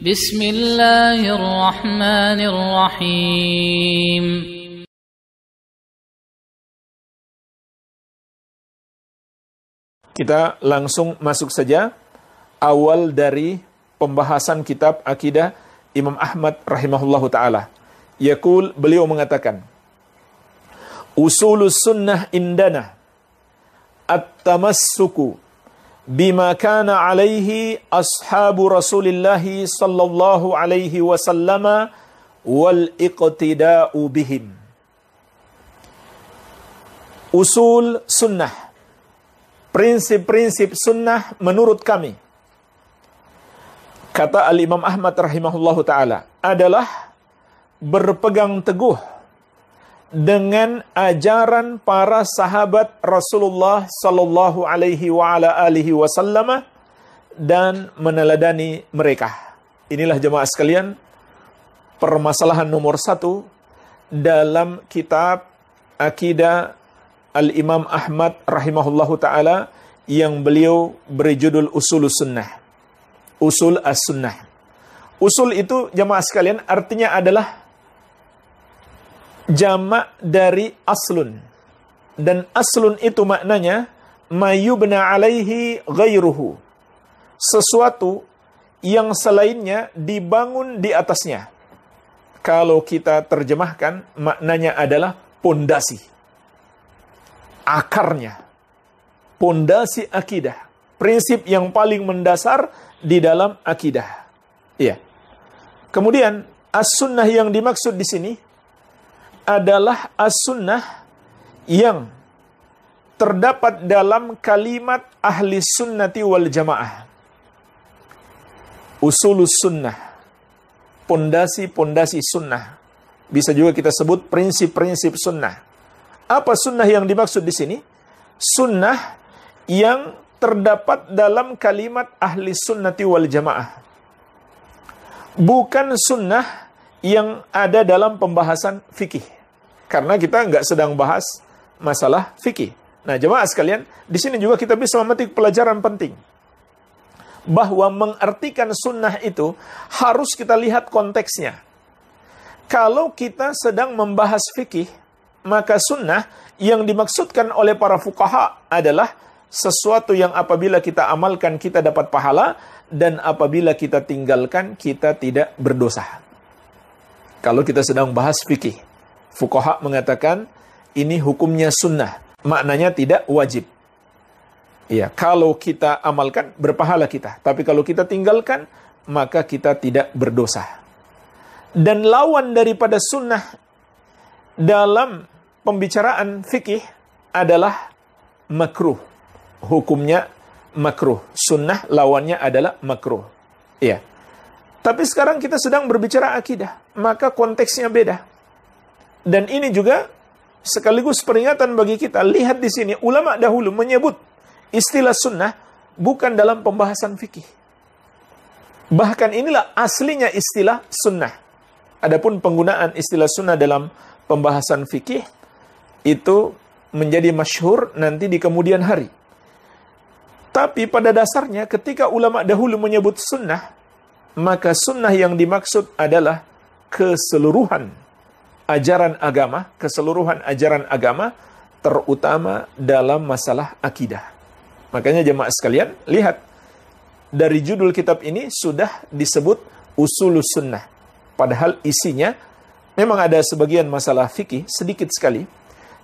بسم الله الرحمن الرحيم. Kita langsung masuk saja awal dari pembahasan kitab akidah Imam Ahmad rahimahullahu ta'ala. Yaqul, beliau mengatakan, Usulus sunnah indana at-tamassuku bima kana alaihi ashabu Rasulillahi sallallahu alaihi wasallama wal iqtida'u bihim. Usul sunnah, prinsip-prinsip sunnah menurut kami, kata Al-Imam Ahmad rahimahullahu ta'ala, adalah berpegang teguh dengan ajaran para sahabat Rasulullah sallallahu alaihi wa ala alihi wasallam dan meneladani mereka. Inilah jemaah sekalian permasalahan nomor 1 dalam kitab akidah Al-Imam Ahmad rahimahullahu ta'ala yang beliau beri judul Usulus Sunnah. Usul as-sunnah. Usul itu jemaah sekalian artinya adalah jamak dari aslun. Dan aslun itu maknanya mayubna alaihi ghairuhu. Sesuatu yang selainnya dibangun di atasnya. Kalau kita terjemahkan, maknanya adalah pondasi. Akarnya. Pondasi akidah. Prinsip yang paling mendasar di dalam akidah. Iya. Kemudian, as-sunnah yang dimaksud di sini adalah as-sunnah yang terdapat dalam kalimat ahli sunnati wal jamaah. Usulus sunnah, pondasi-pondasi sunnah. Bisa juga kita sebut prinsip-prinsip sunnah. Apa sunnah yang dimaksud di sini? Sunnah yang terdapat dalam kalimat ahli sunnati wal jamaah. Bukan sunnah yang ada dalam pembahasan fikih. Karena kita nggak sedang bahas masalah fikih. Nah, jemaah sekalian, di sini juga kita bisa memetik pelajaran penting. Bahwa mengartikan sunnah itu harus kita lihat konteksnya. Kalau kita sedang membahas fikih, maka sunnah yang dimaksudkan oleh para fuqaha adalah sesuatu yang apabila kita amalkan kita dapat pahala, dan apabila kita tinggalkan kita tidak berdosa. Kalau kita sedang bahas fikih, fuqaha mengatakan ini hukumnya sunnah, maknanya tidak wajib. Ya, kalau kita amalkan berpahala kita, tapi kalau kita tinggalkan maka kita tidak berdosa. Dan lawan daripada sunnah dalam pembicaraan fikih adalah makruh. Hukumnya makruh. Sunnah lawannya adalah makruh. Ya. Tapi sekarang kita sedang berbicara akidah, maka konteksnya beda. Dan ini juga sekaligus peringatan bagi kita. Lihat di sini, ulama dahulu menyebut istilah sunnah bukan dalam pembahasan fikih. Bahkan inilah aslinya istilah sunnah. Adapun penggunaan istilah sunnah dalam pembahasan fikih itu menjadi masyhur nanti di kemudian hari. Tapi pada dasarnya ketika ulama dahulu menyebut sunnah, maka sunnah yang dimaksud adalah keseluruhan ajaran agama, keseluruhan ajaran agama, terutama dalam masalah akidah. Makanya jemaah sekalian, lihat, dari judul kitab ini sudah disebut Usulus Sunnah. Padahal isinya memang ada sebagian masalah fikih, sedikit sekali,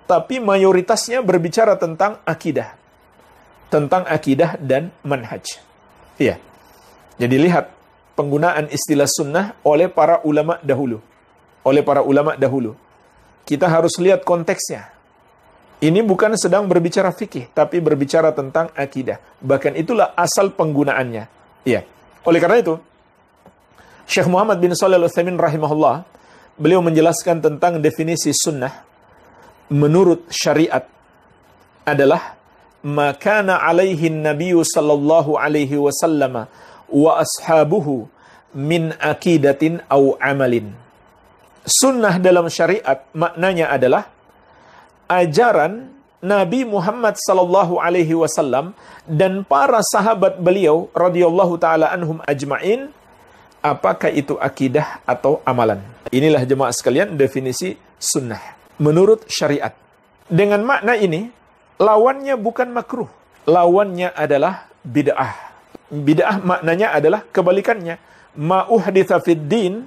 tapi mayoritasnya berbicara tentang akidah. Tentang akidah dan manhaj. Iya. Jadi lihat, penggunaan istilah sunnah oleh para ulama dahulu. Kita harus lihat konteksnya. Ini bukan sedang berbicara fikih, tapi berbicara tentang akidah. Bahkan itulah asal penggunaannya. Iya. Oleh karena itu, Syekh Muhammad bin Shalih Al-Utsaimin rahimahullah, beliau menjelaskan tentang definisi sunnah menurut syariat adalah makana alaihi nabiyyu sallallahu alaihi wasallam wa ashabuhu min aqidatin au amalin. Sunnah dalam syariat maknanya adalah ajaran Nabi Muhammad sallallahu alaihi wasallam dan para sahabat beliau radhiyallahu taala anhum ajmain apakah itu akidah atau amalan. Inilah jemaah sekalian definisi sunnah menurut syariat. Dengan makna ini, lawannya bukan makruh. Lawannya adalah bid'ah. Bid'ah maknanya adalah kebalikannya. Ma uhditha fid din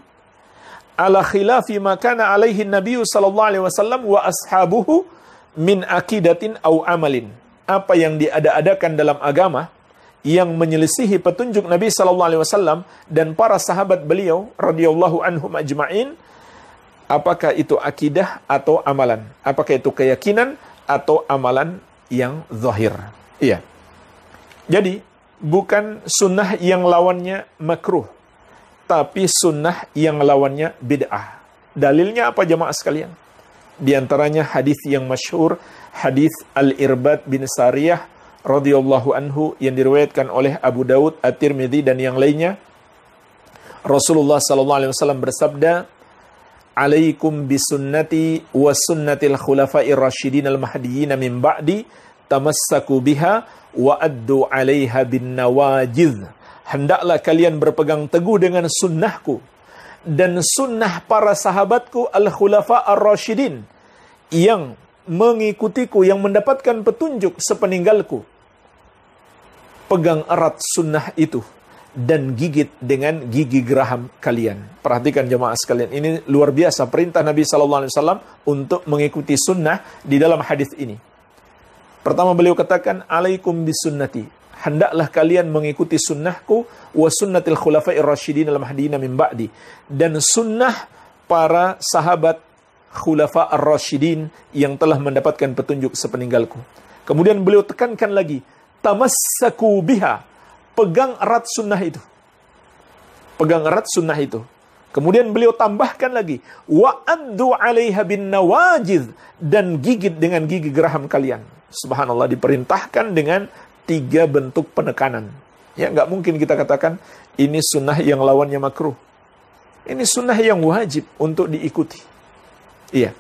ala khilafi ma kana alaihi Nabi sallallahu alaihi wasallam wa ashabuhu min akidatin au amalin. Apa yang diada-adakan dalam agama yang menyelisihi petunjuk Nabi sallallahu alaihi wasallam dan para sahabat beliau radhiyallahu anhum ajma'in, apakah itu akidah atau amalan? Apakah itu keyakinan atau amalan yang zahir? Iya. Jadi, bukan sunnah yang lawannya makruh, tapi sunnah yang lawannya bid'ah. Dalilnya apa jemaah sekalian? Di antaranya hadis yang masyhur, hadis Al-Irbad bin Sariyah radhiyallahu anhu yang diriwayatkan oleh Abu Daud, At-Tirmidzi dan yang lainnya. Rasulullah sallallahu alaihi wasallam bersabda, "Alaikum bisunnati wa sunnatil khulafa'ir rasyidin al-mahdiyyin min ba'di, tamassaku biha wa addu 'alaiha bin nawajidh." Hendaklah kalian berpegang teguh dengan sunnahku dan sunnah para sahabatku al-khulafa ar-rasyidin yang mengikutiku, yang mendapatkan petunjuk sepeninggalku. Pegang erat sunnah itu dan gigit dengan gigi geraham kalian. Perhatikan jemaah sekalian, ini luar biasa perintah Nabi sallallahu alaihi wasallam untuk mengikuti sunnah di dalam hadis ini. Pertama beliau katakan, "Alaikum bisunnati." Hendaklah kalian mengikuti sunnahku wa sunnatil khulafa'ir rasyidin al-mahdiyyin min ba'di, dan sunnah para sahabat khulafa ar-rasyidin yang telah mendapatkan petunjuk sepeninggalku. Kemudian beliau tekankan lagi, tamassaku biha, pegang erat sunnah itu. Pegang erat sunnah itu. Kemudian beliau tambahkan lagi, wa addu 'alaiha bin nawajidh, dan gigit dengan gigi geraham kalian. Subhanallah, diperintahkan dengan 3 bentuk penekanan. Ya, nggak mungkin kita katakan ini sunnah yang lawannya makruh. Ini sunnah yang wajib untuk diikuti. Iya.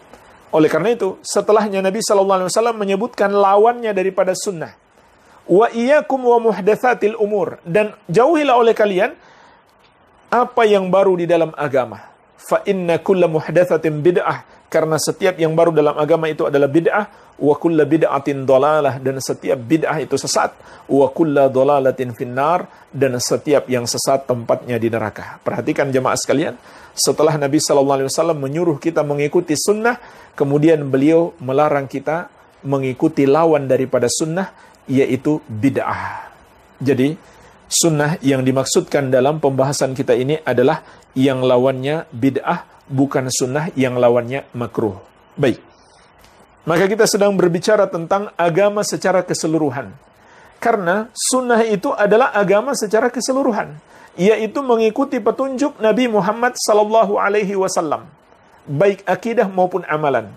Oleh karena itu, setelahnya Nabi SAW menyebutkan lawannya daripada sunnah. Wa iyyakum wa muhdatsatil umur, dan jauhilah oleh kalian apa yang baru di dalam agama. Fa inna kulla muhdatsatin bid'ah, karena setiap yang baru dalam agama itu adalah bid'ah. Wa kulla bid'atin dhalalah, dan setiap bid'ah itu sesat. Wa kulla dhalalatin finnar, dan setiap yang sesat tempatnya di neraka. Perhatikan jemaah sekalian, setelah Nabi SAW menyuruh kita mengikuti sunnah, kemudian beliau melarang kita mengikuti lawan daripada sunnah, yaitu bid'ah. Jadi, sunnah yang dimaksudkan dalam pembahasan kita ini adalah yang lawannya bid'ah, bukan sunnah yang lawannya makruh. Baik. Maka kita sedang berbicara tentang agama secara keseluruhan. Karena sunnah itu adalah agama secara keseluruhan, yaitu mengikuti petunjuk Nabi Muhammad SAW, baik akidah maupun amalan.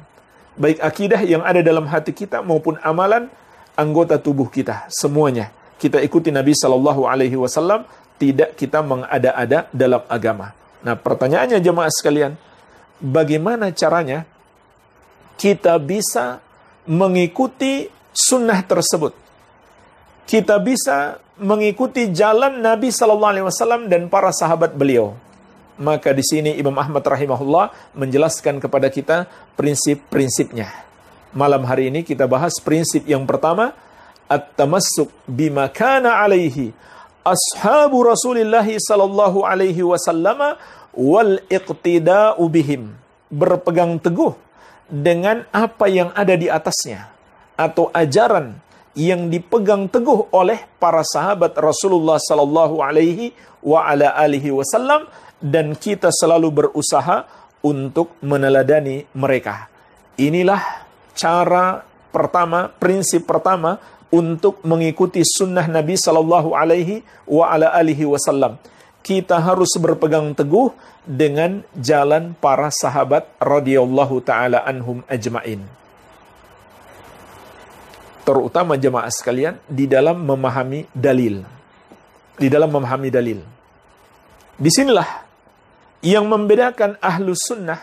Baik akidah yang ada dalam hati kita maupun amalan anggota tubuh kita, semuanya kita ikuti Nabi SAW, tidak kita mengada-ada dalam agama. Nah, pertanyaannya jemaah sekalian, bagaimana caranya kita bisa mengikuti sunnah tersebut? Kita bisa mengikuti jalan Nabi SAW dan para sahabat beliau. Maka di sini Imam Ahmad rahimahullah menjelaskan kepada kita prinsip-prinsipnya. Malam hari ini kita bahas prinsip yang pertama, at-tamassuk bima kana alaihi ashabu Rasulillah sallallahu alaihi wasallam wal iqtida'u bihim. Berpegang teguh dengan apa yang ada di atasnya, atau ajaran yang dipegang teguh oleh para sahabat Rasulullah sallallahu alaihi wa ala alihi wasallam, dan kita selalu berusaha untuk meneladani mereka. Inilah cara pertama, prinsip pertama untuk mengikuti sunnah Nabi sallallahu alaihi wa ala alihi wasallam. Kita harus berpegang teguh dengan jalan para sahabat radhiyallahu taala anhum ajmain. Terutama jemaah sekalian di dalam memahami dalil. Di dalam memahami dalil. Disinilah yang membedakan ahlus sunnah,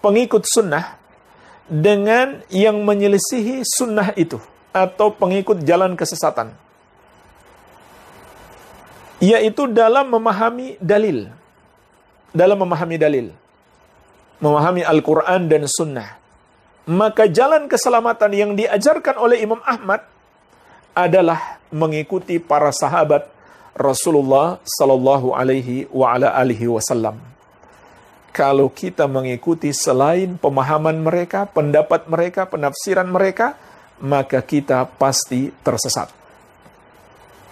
pengikut sunnah, dengan yang menyelisihi sunnah itu, atau pengikut jalan kesesatan. yaitu dalam memahami dalil. Dalam memahami dalil. Memahami Al-Quran dan Sunnah. Maka jalan keselamatan yang diajarkan oleh Imam Ahmad adalah mengikuti para sahabat Rasulullah sallallahu alaihi wasallam. Kalau kita mengikuti selain pemahaman mereka, pendapat mereka, penafsiran mereka, maka kita pasti tersesat.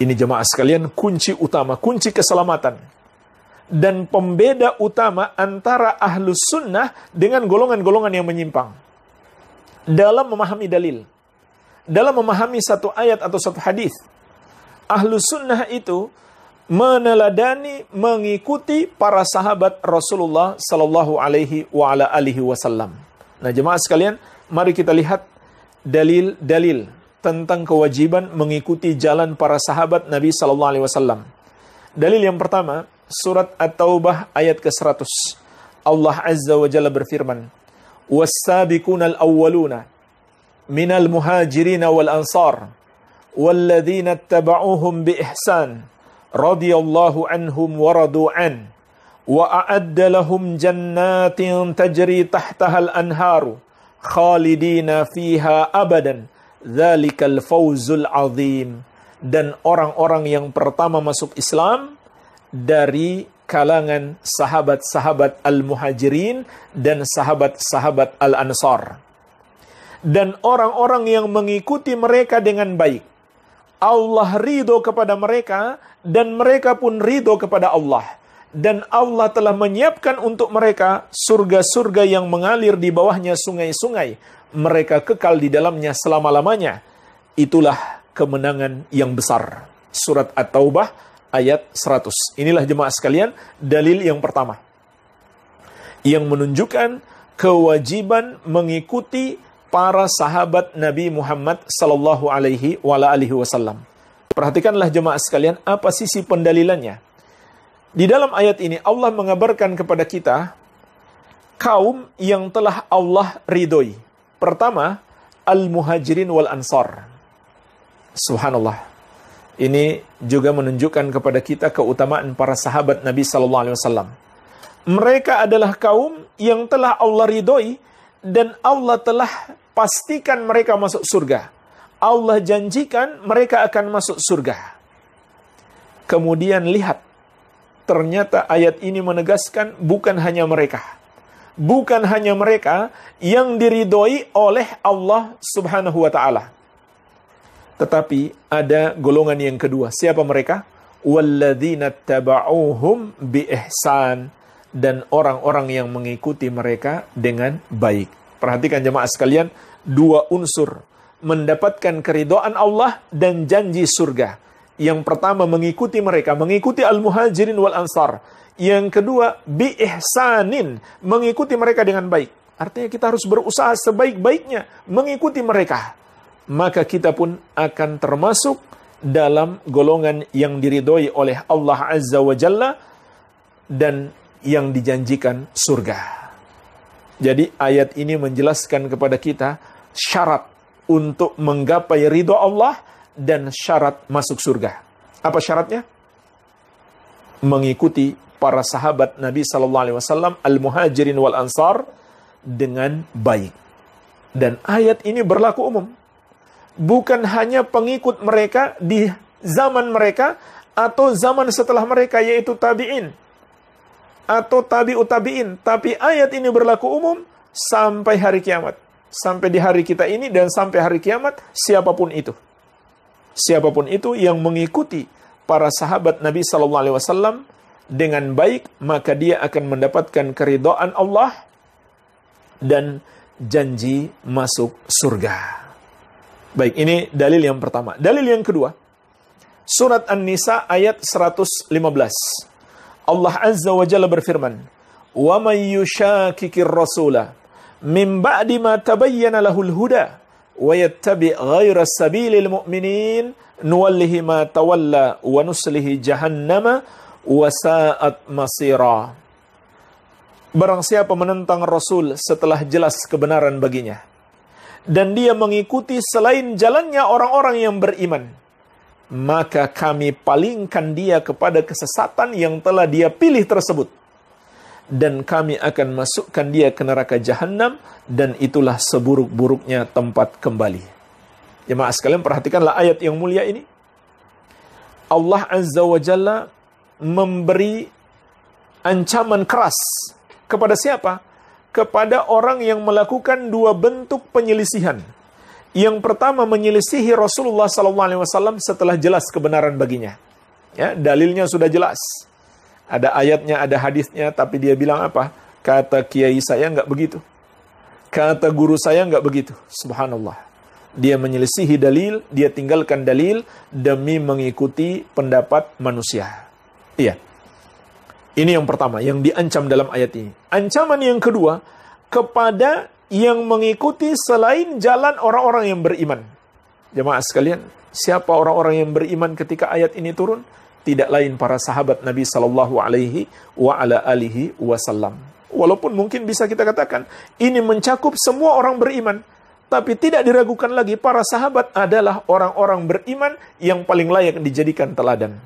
Ini jemaah sekalian kunci utama, kunci keselamatan. Dan pembeda utama antara ahlus sunnah dengan golongan-golongan yang menyimpang. Dalam memahami dalil. Dalam memahami satu ayat atau satu hadis. Ahlus sunnah itu meneladani, mengikuti para sahabat Rasulullah sallallahu alaihi wasallam. Nah, jemaah sekalian, mari kita lihat dalil-dalil tentang kewajiban mengikuti jalan para sahabat Nabi sallallahu alaihi wasallam. Dalil yang pertama, surat At-Taubah ayat ke-100. Allah Azza wa Jalla berfirman, "Was-sabiqunal awwaluna minal muhajirin wal ansar walladzina ittaba'uuhum bi ihsan radhiyallahu anhum wa radu an wa a'adda lahum jannatin tajri tahtaha al-anharu khalidina fiha abadan dzalikal fawzul azim." Dan orang-orang yang pertama masuk Islam dari kalangan sahabat-sahabat al-muhajirin dan sahabat-sahabat al-ansar. Dan orang-orang yang mengikuti mereka dengan baik. Allah ridho kepada mereka dan mereka pun ridho kepada Allah. Dan Allah telah menyiapkan untuk mereka surga-surga yang mengalir di bawahnya sungai-sungai. Mereka kekal di dalamnya selama-lamanya. Itulah kemenangan yang besar. Surat At-Taubah ayat 100. Inilah jemaah sekalian, dalil yang pertama. Yang menunjukkan kewajiban mengikuti para sahabat Nabi Muhammad sallallahu alaihi wasallam. Perhatikanlah jemaah sekalian, apa sisi pendalilannya. Di dalam ayat ini Allah mengabarkan kepada kita kaum yang telah Allah ridhoi. Pertama, al-muhajirin wal ansar. Subhanallah. Ini juga menunjukkan kepada kita keutamaan para sahabat Nabi sallallahu alaihi wasallam. Mereka adalah kaum yang telah Allah ridhoi dan Allah telah pastikan mereka masuk surga. Allah janjikan mereka akan masuk surga. Kemudian lihat, ternyata ayat ini menegaskan bukan hanya mereka. Bukan hanya mereka yang diridhoi oleh Allah Subhanahu wa taala. Tetapi ada golongan yang kedua. Siapa mereka? Walladzina taba'uuhum bi ihsan. Dan orang-orang yang mengikuti mereka dengan baik. Perhatikan jemaah sekalian, dua unsur. Mendapatkan keridhaan Allah dan janji surga. Yang pertama mengikuti mereka, mengikuti al-muhajirin wal ansar. Yang kedua, bi ihsanin, mengikuti mereka dengan baik. Artinya kita harus berusaha sebaik-baiknya mengikuti mereka. Maka kita pun akan termasuk dalam golongan yang diridhoi oleh Allah Azza wa Jalla dan yang dijanjikan surga. Jadi ayat ini menjelaskan kepada kita syarat untuk menggapai ridho Allah dan syarat masuk surga. Apa syaratnya? Mengikuti para sahabat Nabi sallallahu alaihi wasallam al-muhajirin wal ansar dengan baik. Dan ayat ini berlaku umum. Bukan hanya pengikut mereka di zaman mereka atau zaman setelah mereka, yaitu tabi'in atau tabi'ut tabi'in. Tapi ayat ini berlaku umum sampai hari kiamat. Sampai di hari kita ini dan sampai hari kiamat, siapapun itu. Siapapun itu yang mengikuti para sahabat Nabi SAW dengan baik, maka dia akan mendapatkan keridhaan Allah dan janji masuk surga. Baik, ini dalil yang pertama. Dalil yang kedua, surat An-Nisa ayat 115. Allah Azza wa Jalla berfirman, "Wa may yushakikir rasula min ba'di ma tabayyana lahul huda wa yattabi' ghaira sabilil mu'minin nuwallihi ma tawalla wa nuslihi jahannama wa sa'at masira." Barang siapa menentang Rasul setelah jelas kebenaran baginya, dan dia mengikuti selain jalannya orang-orang yang beriman, maka kami palingkan dia kepada kesesatan yang telah dia pilih tersebut. Dan kami akan masukkan dia ke neraka jahanam, dan itulah seburuk-buruknya tempat kembali. Jemaah sekalian, perhatikanlah ayat yang mulia ini. Allah Azza wa Jalla memberi ancaman keras kepada siapa? Kepada orang yang melakukan dua bentuk penyelisihan. Yang pertama, menyelisihi Rasulullah SAW setelah jelas kebenaran baginya. Ya, dalilnya sudah jelas. Ada ayatnya, ada hadisnya, tapi dia bilang apa? Kata kiai saya nggak begitu. Kata guru saya nggak begitu. Subhanallah. Dia menyelisihi dalil, dia tinggalkan dalil demi mengikuti pendapat manusia. Iya. Ini yang pertama, yang diancam dalam ayat ini. Ancaman yang kedua, kepada yang mengikuti selain jalan orang-orang yang beriman. Jemaah sekalian, siapa orang-orang yang beriman ketika ayat ini turun? Tidak lain para sahabat Nabi Sallallahu Alaihi Wasallam. Walaupun mungkin bisa kita katakan, ini mencakup semua orang beriman. Tapi tidak diragukan lagi, para sahabat adalah orang-orang beriman yang paling layak dijadikan teladan.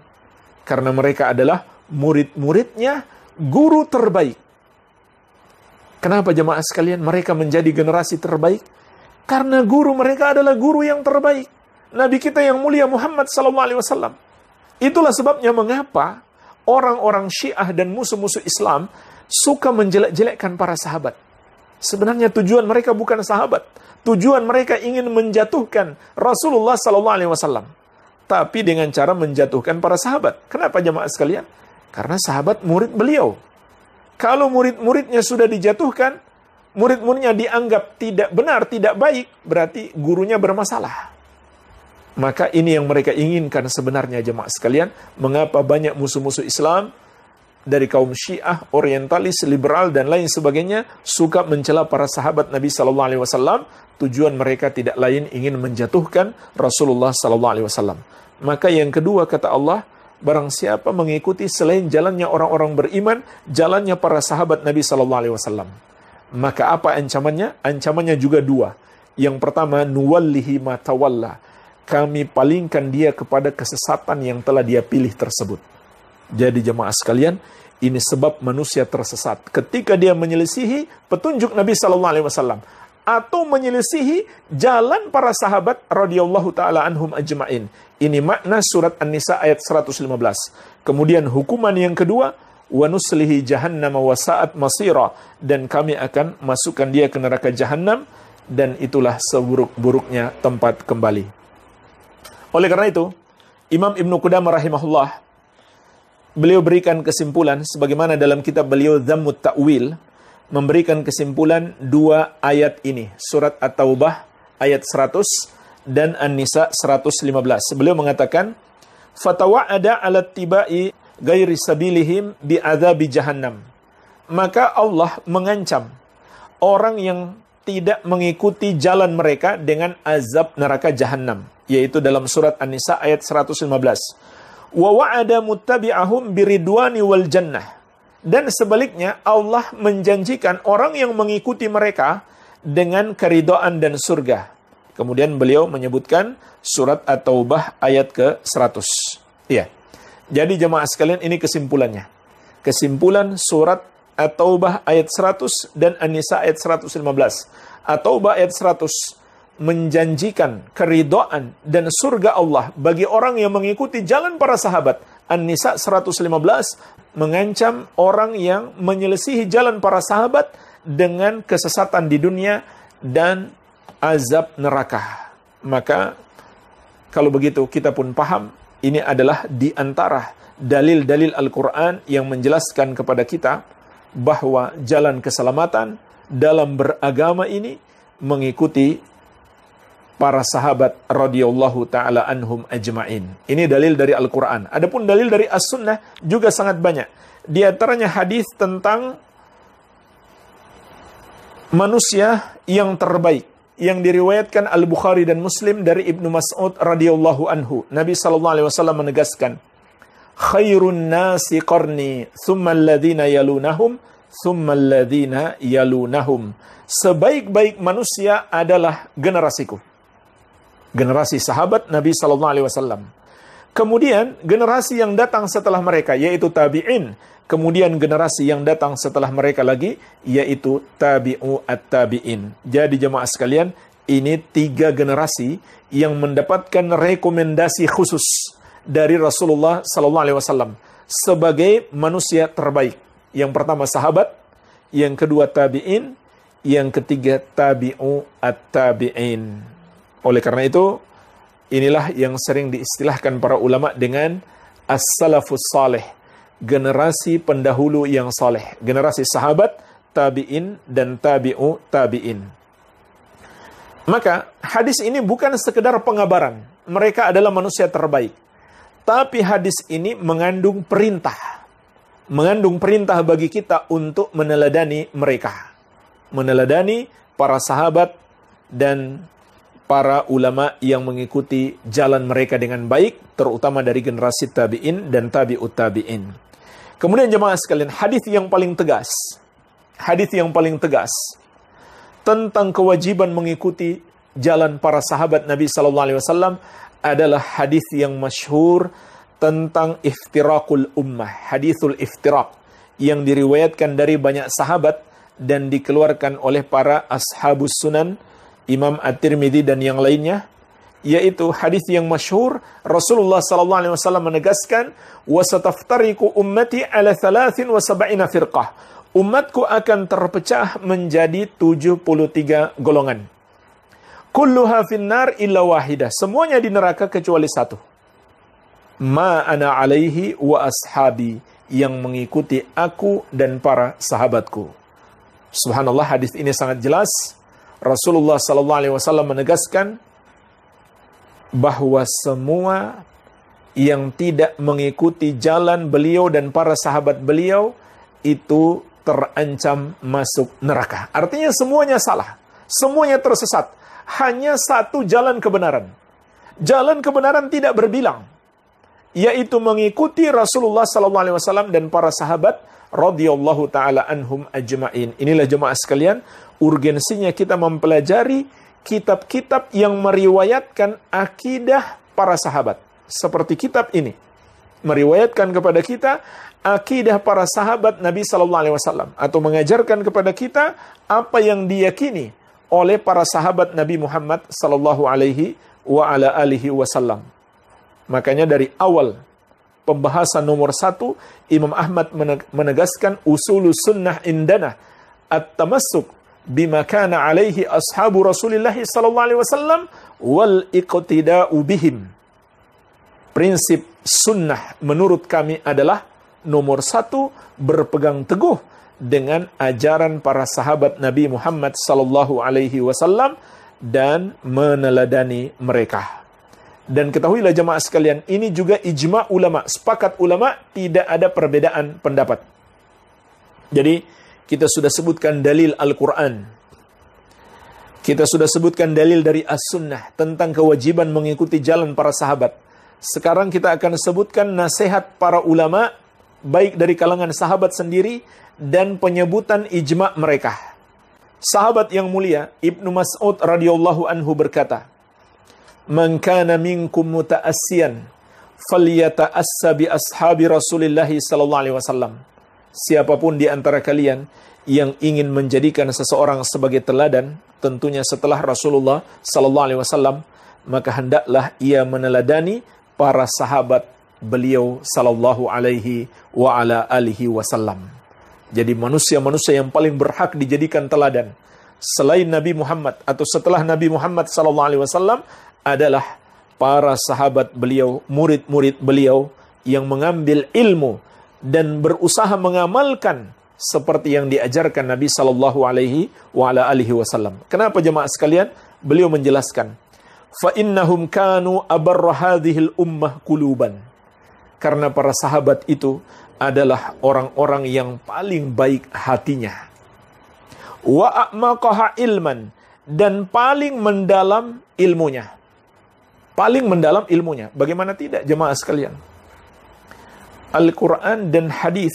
Karena mereka adalah murid-muridnya, guru terbaik. Kenapa jemaah sekalian mereka menjadi generasi terbaik? Karena guru mereka adalah guru yang terbaik. Nabi kita yang mulia Muhammad SAW. Itulah sebabnya mengapa orang-orang Syiah dan musuh-musuh Islam suka menjelek-jelekkan para sahabat. Sebenarnya tujuan mereka bukan sahabat. Tujuan mereka ingin menjatuhkan Rasulullah SAW. Tapi dengan cara menjatuhkan para sahabat. Kenapa jemaah sekalian? Karena sahabat murid beliau. Kalau murid-muridnya sudah dijatuhkan, murid-muridnya dianggap tidak benar, tidak baik, berarti gurunya bermasalah. Maka ini yang mereka inginkan sebenarnya jemaah sekalian. Mengapa banyak musuh-musuh Islam dari kaum Syiah, orientalis, liberal, dan lain sebagainya suka mencela para sahabat Nabi SAW? Tujuan mereka tidak lain ingin menjatuhkan Rasulullah SAW. Maka yang kedua kata Allah, barang siapa mengikuti selain jalannya orang-orang beriman, jalannya para sahabat Nabi SAW. Maka apa ancamannya? Ancamannya juga dua. Yang pertama, nuwallihi ma tawalla. Kami palingkan dia kepada kesesatan yang telah dia pilih tersebut. Jadi jemaah sekalian, ini sebab manusia tersesat. Ketika dia menyelisihi petunjuk Nabi SAW. Atau menyelisihi jalan para sahabat radhiyallahu ta'ala anhum ajma'in. Ini makna surat An-Nisa ayat 115. Kemudian hukuman yang kedua, wa nuslihi jahannam wa sa'at masira. Dan kami akan masukkan dia ke neraka jahannam, dan itulah seburuk-buruknya tempat kembali. Oleh karena itu, Imam Ibnu Qudamah rahimahullah, beliau berikan kesimpulan, sebagaimana dalam kitab beliau Dhammut Ta'wil, memberikan kesimpulan dua ayat ini, surat At-Taubah ayat 100 dan An-Nisa 115. Beliau mengatakan, fatawa'ada 'ala tibai ghairi sabilihim bi'adzabi jahannam. Maka Allah mengancam orang yang tidak mengikuti jalan mereka dengan azab neraka jahannam, yaitu dalam surat An-Nisa ayat 115. Wa wa'ada muttabi'ahum biridwani wal jannah. Dan sebaliknya Allah menjanjikan orang yang mengikuti mereka dengan keridhaan dan surga. Kemudian beliau menyebutkan surat At-Taubah ayat ke-100. Iya. Jadi jemaah sekalian, ini kesimpulannya. Kesimpulan surat At-Taubah ayat 100 dan An-Nisa ayat 115. At-Taubah ayat 100 menjanjikan keridhaan dan surga Allah bagi orang yang mengikuti jalan para sahabat. An-Nisa 115 mengancam orang yang menyelisihi jalan para sahabat dengan kesesatan di dunia dan azab neraka. Maka kalau begitu kita pun paham, ini adalah di antara dalil-dalil Al-Quran yang menjelaskan kepada kita bahwa jalan keselamatan dalam beragama ini mengikuti para sahabat radhiyallahu ta'ala anhum ajma'in. Ini dalil dari Al-Quran. Adapun dalil dari As-Sunnah juga sangat banyak. Di antaranya hadis tentang manusia yang terbaik, yang diriwayatkan Al-Bukhari dan Muslim dari Ibnu Mas'ud radhiyallahu anhu. Nabi SAW menegaskan, khairun nasi qarni, thumma alladhina yalunahum, thumma alladhina yalunahum. Sebaik-baik manusia adalah generasiku. Generasi sahabat Nabi SAW. Kemudian generasi yang datang setelah mereka, yaitu tabi'in. Kemudian generasi yang datang setelah mereka lagi, yaitu tabi'u at-tabi'in. Jadi jemaah sekalian, ini 3 generasi yang mendapatkan rekomendasi khusus dari Rasulullah SAW sebagai manusia terbaik. Yang pertama sahabat, yang kedua tabi'in, yang ketiga tabi'u at-tabi'in. Oleh karena itu, inilah yang sering diistilahkan para ulama dengan as-salafus salih, generasi pendahulu yang saleh, generasi sahabat, tabi'in, dan tabi'u tabi'in. Maka hadis ini bukan sekedar pengabaran, mereka adalah manusia terbaik. Tapi hadis ini mengandung perintah bagi kita untuk meneladani mereka. Meneladani para sahabat dan para ulama yang mengikuti jalan mereka dengan baik, terutama dari generasi tabi'in dan tabi'ut tabi'in. Kemudian jemaah sekalian, hadis yang paling tegas tentang kewajiban mengikuti jalan para sahabat Nabi SAW adalah hadis yang masyhur tentang iftiraqul ummah, hadisul iftiraq, yang diriwayatkan dari banyak sahabat dan dikeluarkan oleh para ashabus sunan, Imam At-Tirmidzi dan yang lainnya, yaitu hadis yang masyhur. Rasulullah SAW menegaskan, wasataftariqu ummati ala 73 firqah. Umatku akan terpecah menjadi 73 golongan. Kulluha finnar illa wahidah. Semuanya di neraka kecuali satu. Ma ana alaihi wa ashabi, yang mengikuti aku dan para sahabatku. Subhanallah, hadis ini sangat jelas. Rasulullah SAW menegaskan bahwa semua yang tidak mengikuti jalan beliau dan para sahabat beliau itu terancam masuk neraka. Artinya semuanya salah, semuanya tersesat. Hanya satu jalan kebenaran. Jalan kebenaran tidak berbilang, yaitu mengikuti Rasulullah SAW dan para sahabat radhiyallahu ta'ala anhum ajma'in. Inilah jemaah sekalian, urgensinya kita mempelajari kitab-kitab yang meriwayatkan akidah para sahabat. Seperti kitab ini, meriwayatkan kepada kita akidah para sahabat Nabi SAW, atau mengajarkan kepada kita apa yang diyakini oleh para sahabat Nabi Muhammad SAW. Makanya dari awal pembahasan nomor 1, Imam Ahmad menegaskan usulus sunnah indana at-tamassuk bima kana alaihi ashabu Rasulillah sallallahu alaihi wasallam wal iqtida'u bihim. Prinsip sunnah menurut kami adalah nomor 1, berpegang teguh dengan ajaran para sahabat Nabi Muhammad sallallahu alaihi wasallam dan meneladani mereka. Dan ketahuilah jemaah sekalian, ini juga ijma' ulama, sepakat ulama, tidak ada perbedaan pendapat. Jadi, kita sudah sebutkan dalil Al-Quran. Kita sudah sebutkan dalil dari As-Sunnah tentang kewajiban mengikuti jalan para sahabat. Sekarang kita akan sebutkan nasihat para ulama, baik dari kalangan sahabat sendiri dan penyebutan ijma' mereka. Sahabat yang mulia, Ibnu Mas'ud radhiyallahu anhu berkata, "Man kana minkum muta'assiyan falyata'assa bi ashabi Rasulillah sallallahu alaihi wasallam." Siapapun di antara kalian yang ingin menjadikan seseorang sebagai teladan, tentunya setelah Rasulullah sallallahu alaihi wasallam, maka hendaklah ia meneladani para sahabat beliau sallallahu alaihi wa ala alihi wasallam. Jadi manusia-manusia yang paling berhak dijadikan teladan selain Nabi Muhammad atau setelah Nabi Muhammad sallallahu alaihi wasallam adalah para sahabat beliau, murid-murid beliau yang mengambil ilmu dan berusaha mengamalkan seperti yang diajarkan Nabi sallallahu alaihi wa ala alihi wasallam. Kenapa jemaah sekalian? Beliau menjelaskan, fa innahum kanu abarra hadhil ummah quluban. Karena para sahabat itu adalah orang-orang yang paling baik hatinya. Wa a'maqaha ilman, dan paling mendalam ilmunya. Paling mendalam ilmunya. Bagaimana tidak jemaah sekalian? Al-Quran dan hadis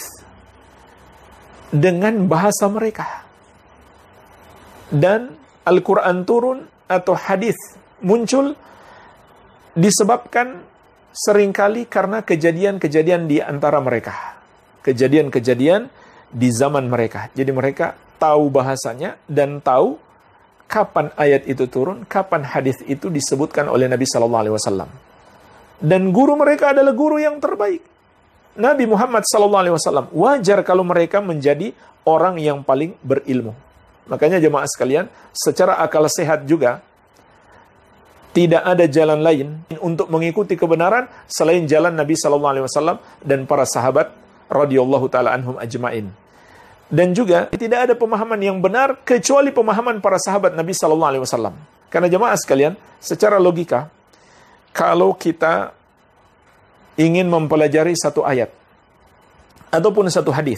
dengan bahasa mereka. Dan Al-Quran turun atau hadis muncul disebabkan seringkali karena kejadian-kejadian di antara mereka. Kejadian-kejadian di zaman mereka. Jadi mereka tahu bahasanya dan tahu kapan ayat itu turun, kapan hadis itu disebutkan oleh Nabi Sallallahu Alaihi Wasallam. Dan guru mereka adalah guru yang terbaik, Nabi Muhammad Sallallahu Alaihi Wasallam. Wajar kalau mereka menjadi orang yang paling berilmu. Makanya jemaah sekalian, secara akal sehat juga, tidak ada jalan lain untuk mengikuti kebenaran selain jalan Nabi Sallallahu Alaihi Wasallam dan para sahabat radhiyallahu taala anhum ajmain. Dan juga tidak ada pemahaman yang benar kecuali pemahaman para sahabat Nabi Sallallahu Alaihi Wasallam. Karena jemaah sekalian, secara logika, kalau kita ingin mempelajari satu ayat ataupun satu hadis,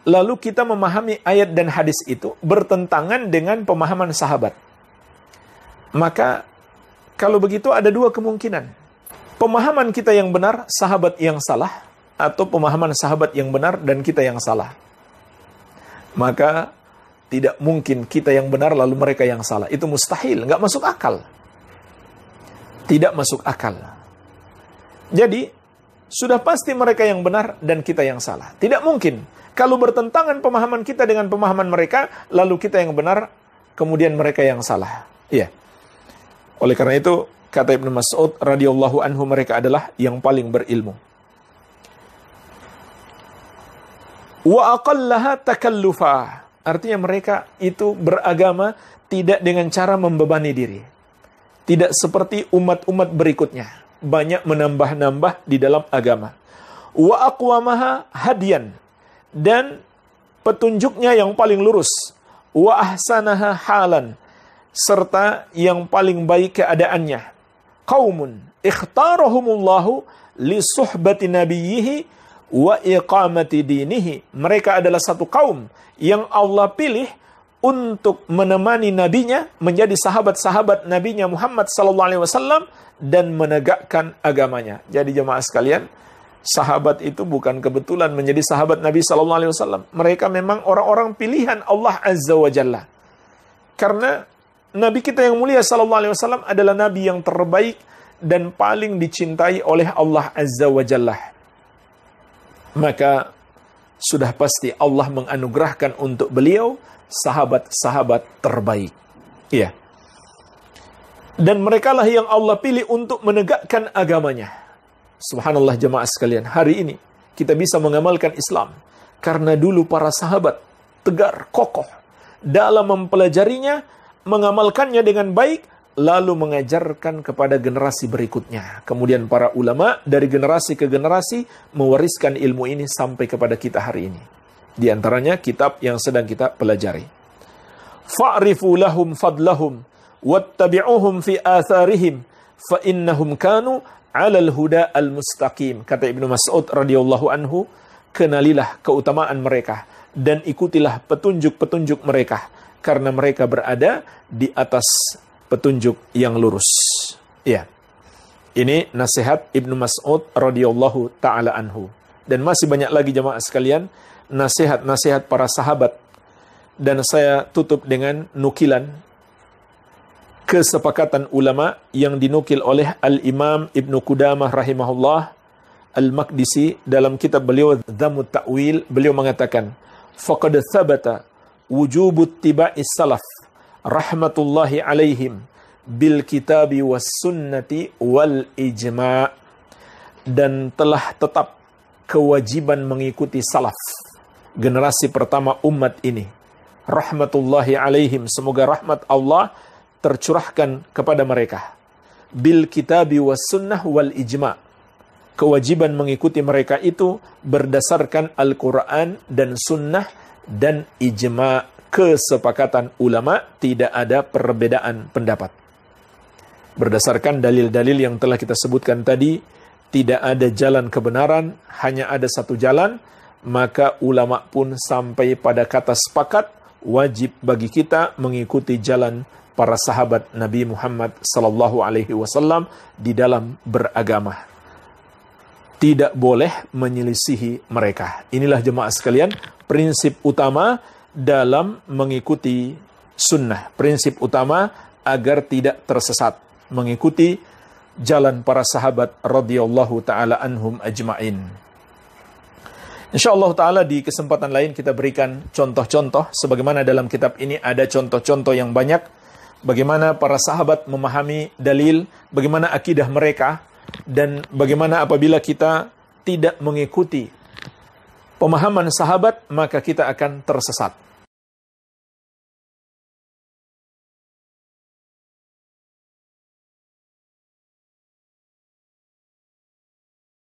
lalu kita memahami ayat dan hadis itu bertentangan dengan pemahaman sahabat, maka kalau begitu ada dua kemungkinan. Pemahaman kita yang benar, sahabat yang salah, atau pemahaman sahabat yang benar dan kita yang salah. Maka tidak mungkin kita yang benar lalu mereka yang salah. Itu mustahil, nggak masuk akal. Tidak masuk akal. Jadi, sudah pasti mereka yang benar dan kita yang salah. Tidak mungkin. Kalau bertentangan pemahaman kita dengan pemahaman mereka, lalu kita yang benar, kemudian mereka yang salah. Iya. Oleh karena itu, kata Ibnu Mas'ud radhiyallahu anhu, mereka adalah yang paling berilmu. Wa aqallaha takallufa. Artinya mereka itu beragama tidak dengan cara membebani diri. Tidak seperti umat-umat berikutnya, banyak menambah-nambah di dalam agama. Wa aqwamaha hadiyan, dan petunjuknya yang paling lurus. Wa ahsanaha halan, serta yang paling baik keadaannya. Qaumun ikhtarahumullahu li suhbati nabiyhi wa iqamati dinihi. Mereka adalah satu kaum yang Allah pilih untuk menemani nabinya, menjadi sahabat-sahabat nabinya Muhammad sallallahu alaihi wasallam dan menegakkan agamanya. Jadi jemaah sekalian, sahabat itu bukan kebetulan menjadi sahabat Nabi sallallahu alaihi wasallam. Mereka memang orang-orang pilihan Allah Azza wa Jalla. Karena Nabi kita yang mulia sallallahu alaihi wasallam adalah nabi yang terbaik dan paling dicintai oleh Allah Azza wa Jalla. Maka sudah pasti Allah menganugerahkan untuk beliau sahabat-sahabat terbaik. Iya. Dan merekalah yang Allah pilih untuk menegakkan agamanya. Subhanallah jemaah sekalian, hari ini kita bisa mengamalkan Islam karena dulu para sahabat tegar, kokoh dalam mempelajarinya, mengamalkannya dengan baik, lalu mengajarkan kepada generasi berikutnya. Kemudian para ulama dari generasi ke generasi mewariskan ilmu ini sampai kepada kita hari ini. Di antaranya kitab yang sedang kita pelajari. Fa'rifu lahum fadlahum wattabi'uhum fi atharihim fa innahum kanu 'alal huda al-mustaqim. Kata Ibnu Mas'ud radhiyallahu anhu, kenalilah keutamaan mereka dan ikutilah petunjuk-petunjuk mereka karena mereka berada di atas petunjuk yang lurus. Ya. Ini nasihat Ibnu Mas'ud radhiyallahu taala anhu. Dan masih banyak lagi jemaah sekalian nasihat-nasihat para sahabat. Dan saya tutup dengan nukilan kesepakatan ulama yang dinukil oleh Al-Imam Ibnu Qudamah rahimahullah Al-Maqdisi dalam kitab beliau Dhammut Ta'wil. Beliau mengatakan, faqad thabata wujubut tiba'is salaf rahmatullahi alaihim bil kitabi was sunnati wal ijma'. Dan telah tetap kewajiban mengikuti salaf, generasi pertama umat ini, rahmatullahi alaihim, semoga rahmat Allah tercurahkan kepada mereka, bil kitabi was sunnah wal ijma'. Kewajiban mengikuti mereka itu berdasarkan Al-Quran dan sunnah dan ijma', kesepakatan ulama, tidak ada perbedaan pendapat. Berdasarkan dalil-dalil yang telah kita sebutkan tadi, tidak ada jalan kebenaran, hanya ada satu jalan, maka ulama pun sampai pada kata sepakat, wajib bagi kita mengikuti jalan para sahabat Nabi Muhammad sallallahu alaihi wasallam di dalam beragama. Tidak boleh menyelisihi mereka. Inilah jemaah sekalian, prinsip utama dalam mengikuti sunnah. Prinsip utama agar tidak tersesat. Mengikuti jalan para sahabat radhiyallahu taala anhum ajma'in. Insyaallah taala di kesempatan lain kita berikan contoh-contoh, sebagaimana dalam kitab ini ada contoh-contoh yang banyak, bagaimana para sahabat memahami dalil, bagaimana akidah mereka, dan bagaimana apabila kita tidak mengikuti pemahaman sahabat, maka kita akan tersesat.